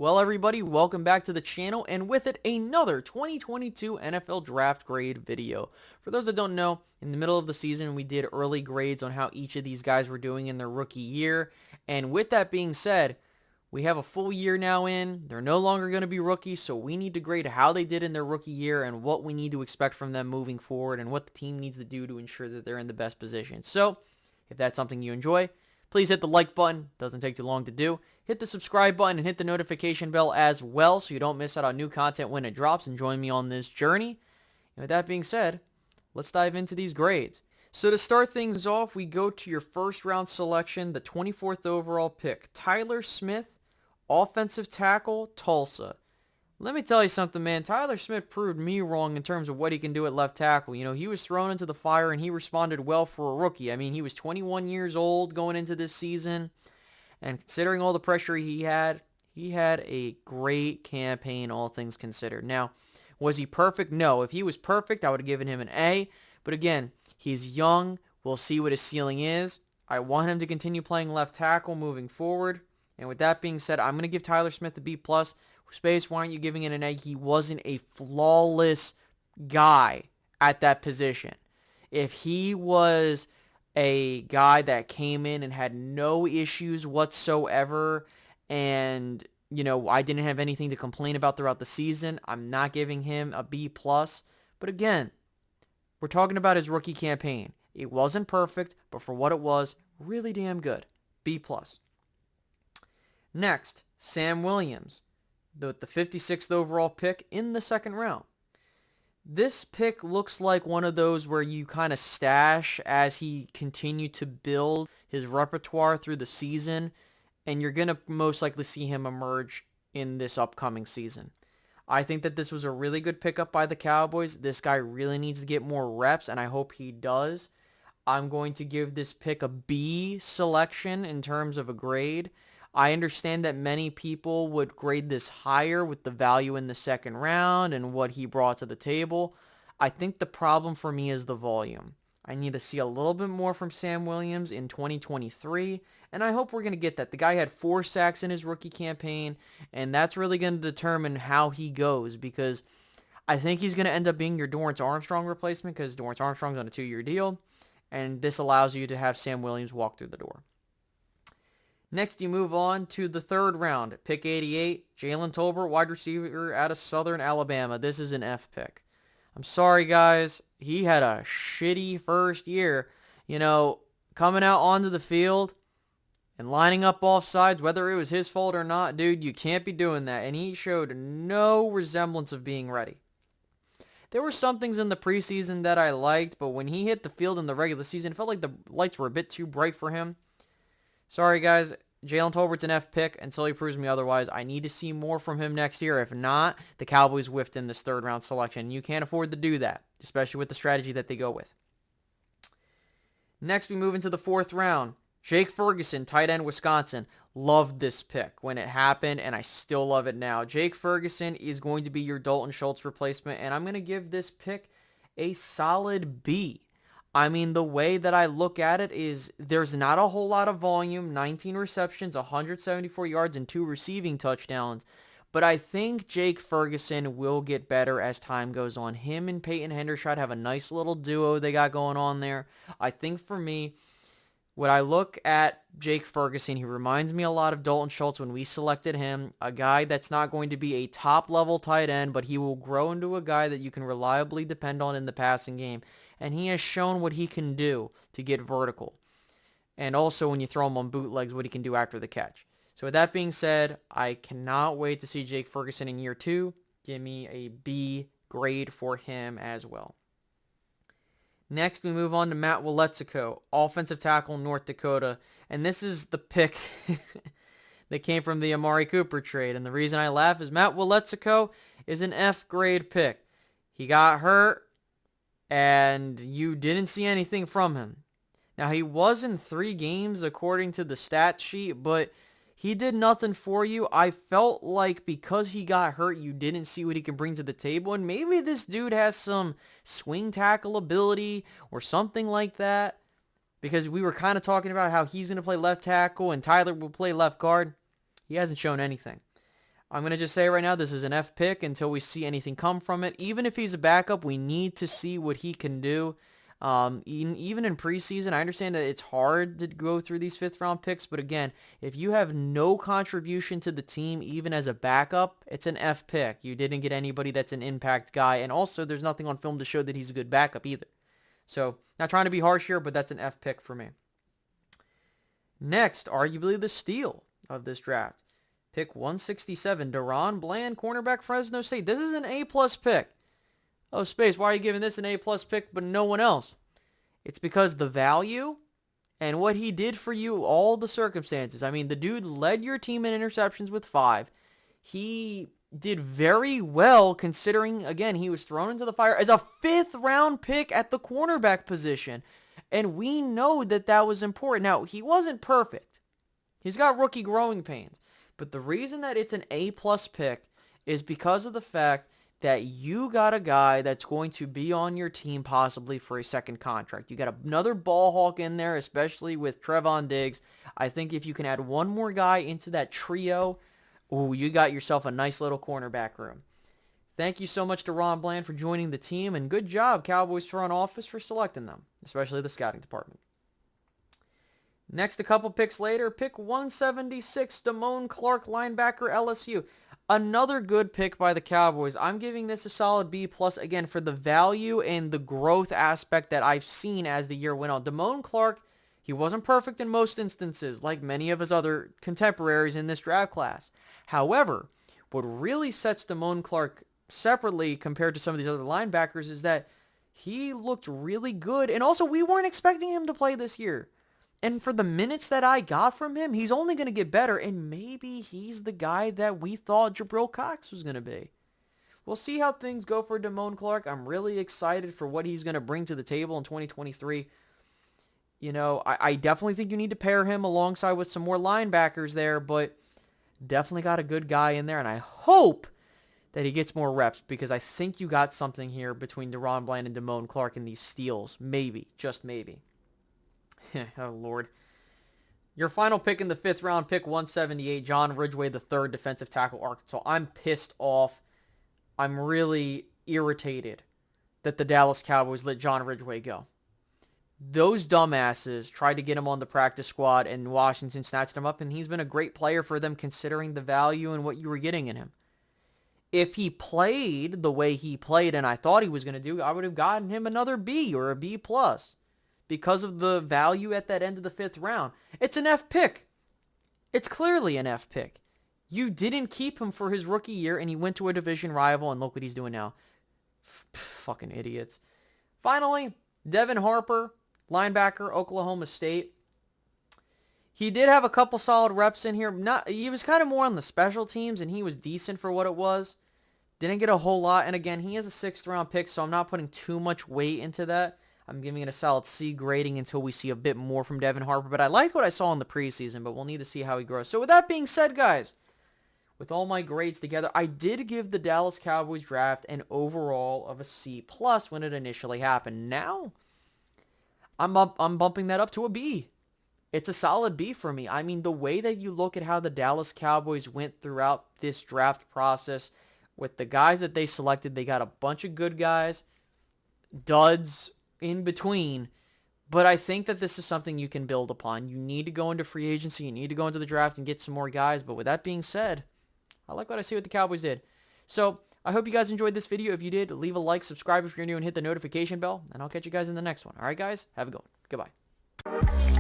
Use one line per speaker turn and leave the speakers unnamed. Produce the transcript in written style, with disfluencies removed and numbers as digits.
Well, everybody, welcome back to the channel, and with it, another 2022 NFL Draft Grade video. For those that don't know, in the middle of the season, we did early grades on how each of these guys were doing in their rookie year, and with that being said, we have a full year now in. They're no longer going to be rookies, so we need to grade how they did in their rookie year and what we need to expect from them moving forward and what the team needs to do to ensure that they're in the best position. So, if that's something you enjoy, please hit the like button. Doesn't take too long to do. Hit the subscribe button and hit the notification bell as well so you don't miss out on new content when it drops, and join me on this journey. And with that being said, let's dive into these grades. So to start things off, we go to your first round selection, the 24th overall pick, Tyler Smith, offensive tackle, Tulsa. Let me tell you something, man. Tyler Smith proved me wrong in terms of what he can do at left tackle. You know, he was thrown into the fire and he responded well for a rookie. I mean, he was 21 years old going into this season. And considering all the pressure he had a great campaign, all things considered. Now, was he perfect? No. If he was perfect, I would have given him an A. But again, he's young. We'll see what his ceiling is. I want him to continue playing left tackle moving forward. And with that being said, I'm going to give Tyler Smith a B+. Space, why aren't you giving it an A? He wasn't a flawless guy at that position. If he was a guy that came in and had no issues whatsoever and, you know, I didn't have anything to complain about throughout the season, I'm not giving him a B+. But again, we're talking about his rookie campaign. It wasn't perfect, but for what it was, really damn good. B+. Next, Sam Williams, the 56th overall pick in the second round. This pick looks like one of those where you kind of stash as he continued to build his repertoire through the season, and you're going to most likely see him emerge in this upcoming season. I think that this was a really good pickup by the Cowboys. This guy really needs to get more reps, and I hope he does. I'm going to give this pick a B selection in terms of a grade. I understand that many people would grade this higher with the value in the second round and what he brought to the table. I think the problem for me is the volume. I need to see a little bit more from Sam Williams in 2023, and I hope we're going to get that. The guy had 4 sacks in his rookie campaign, and that's really going to determine how he goes, because I think he's going to end up being your Dorrance Armstrong replacement, because Dorrance Armstrong's on a 2-year deal, and this allows you to have Sam Williams walk through the door. Next, you move on to the third round. Pick 88, Jalen Tolbert, wide receiver out of Southern Alabama. This is an F pick. I'm sorry, guys. He had a shitty first year. You know, coming out onto the field and lining up off sides, whether it was his fault or not, dude, you can't be doing that. And he showed no resemblance of being ready. There were some things in the preseason that I liked, but when he hit the field in the regular season, it felt like the lights were a bit too bright for him. Sorry, guys. Jalen Tolbert's an F pick until he proves me otherwise. I need to see more from him next year. If not, the Cowboys whiffed in this third round selection. You can't afford to do that, especially with the strategy that they go with. Next, we move into the fourth round. Jake Ferguson, tight end, Wisconsin. Loved this pick when it happened, and I still love it now. Jake Ferguson is going to be your Dalton Schultz replacement, and I'm going to give this pick a solid B. I mean, the way that I look at it is there's not a whole lot of volume, 19 receptions, 174 yards, and 2 receiving touchdowns. But I think Jake Ferguson will get better as time goes on. Him and Peyton Hendershot have a nice little duo they got going on there. I think for me, when I look at Jake Ferguson, he reminds me a lot of Dalton Schultz when we selected him. A guy that's not going to be a top-level tight end, but he will grow into a guy that you can reliably depend on in the passing game. And he has shown what he can do to get vertical. And also when you throw him on bootlegs, what he can do after the catch. So with that being said, I cannot wait to see Jake Ferguson in year 2. Give me a B grade for him as well. Next, we move on to Matt Waletzko, offensive tackle, North Dakota. And this is the pick that came from the Amari Cooper trade. And the reason I laugh is Matt Waletzko is an F grade pick. He got hurt, and you didn't see anything from him. Now, he was in 3 games according to the stat sheet, but he did nothing for you. I felt like because he got hurt, you didn't see what he can bring to the table, and maybe this dude has some swing tackle ability or something like that, because we were kind of talking about how he's going to play left tackle and Tyler will play left guard. He hasn't shown anything. I'm going to just say right now, this is an F pick until we see anything come from it. Even if he's a backup, we need to see what he can do. Even in preseason, I understand that it's hard to go through these 5th round picks, but again, if you have no contribution to the team, even as a backup, it's an F pick. You didn't get anybody that's an impact guy, and also there's nothing on film to show that he's a good backup either. So, not trying to be harsh here, but that's an F pick for me. Next, arguably the steal of this draft. Pick 167, DaRon Bland, cornerback, Fresno State. This is an A-plus pick. Oh, Space, why are you giving this an A-plus pick but no one else? It's because the value and what he did for you, all the circumstances. I mean, the dude led your team in interceptions with 5. He did very well considering, again, he was thrown into the fire as a 5th round pick at the cornerback position. And we know that that was important. Now, he wasn't perfect. He's got rookie growing pains. But the reason that it's an A-plus pick is because of the fact that you got a guy that's going to be on your team possibly for a second contract. You got another ball hawk in there, especially with Trevon Diggs. I think if you can add one more guy into that trio, ooh, you got yourself a nice little cornerback room. Thank you so much to Ron Bland for joining the team, and good job, Cowboys front office, for selecting them, especially the scouting department. Next, a couple picks later, pick 176, Damone Clark, linebacker, LSU. Another good pick by the Cowboys. I'm giving this a solid B+, again, for the value and the growth aspect that I've seen as the year went on. Damone Clark, he wasn't perfect in most instances, like many of his other contemporaries in this draft class. However, what really sets Damone Clark separately compared to some of these other linebackers is that he looked really good, and also we weren't expecting him to play this year. And for the minutes that I got from him, he's only going to get better, and maybe he's the guy that we thought Jabril Cox was going to be. We'll see how things go for Damone Clark. I'm really excited for what he's going to bring to the table in 2023. You know, I definitely think you need to pair him alongside with some more linebackers there, but definitely got a good guy in there, and I hope that he gets more reps because I think you got something here between DaRon Bland and Damone Clark in these steals. Maybe, just maybe. Oh, Lord. Your final pick in the 5th round, pick 178, John Ridgeway, the 3rd defensive tackle, Arkansas. I'm pissed off. I'm really irritated that the Dallas Cowboys let John Ridgeway go. Those dumbasses tried to get him on the practice squad, and Washington snatched him up, and he's been a great player for them considering the value and what you were getting in him. If he played the way he played and I thought he was going to do, I would have gotten him another B or a B+. Because of the value at that end of the 5th round. It's an F pick. It's clearly an F pick. You didn't keep him for his rookie year, and he went to a division rival, and look what he's doing now. Fucking idiots. Finally, Devin Harper, linebacker, Oklahoma State. He did have a couple solid reps in here. He was kind of more on the special teams, and he was decent for what it was. Didn't get a whole lot, and again, he is a 6th round pick, so I'm not putting too much weight into that. I'm giving it a solid C grading until we see a bit more from Devin Harper. But I liked what I saw in the preseason, but we'll need to see how he grows. So with that being said, guys, with all my grades together, I did give the Dallas Cowboys draft an overall of a C+ when it initially happened. Now, I'm bumping that up to a B. It's a solid B for me. I mean, the way that you look at how the Dallas Cowboys went throughout this draft process with the guys that they selected, they got a bunch of good guys, duds in between, but I think that this is something you can build upon. You need to go into free agency, you need to go into the draft and get some more guys, but with that being said, I like what I see what the Cowboys did. So, I hope you guys enjoyed this video. If you did, leave a like, subscribe if you're new, and hit the notification bell, and I'll catch you guys in the next one. Alright guys, have a good one. Goodbye.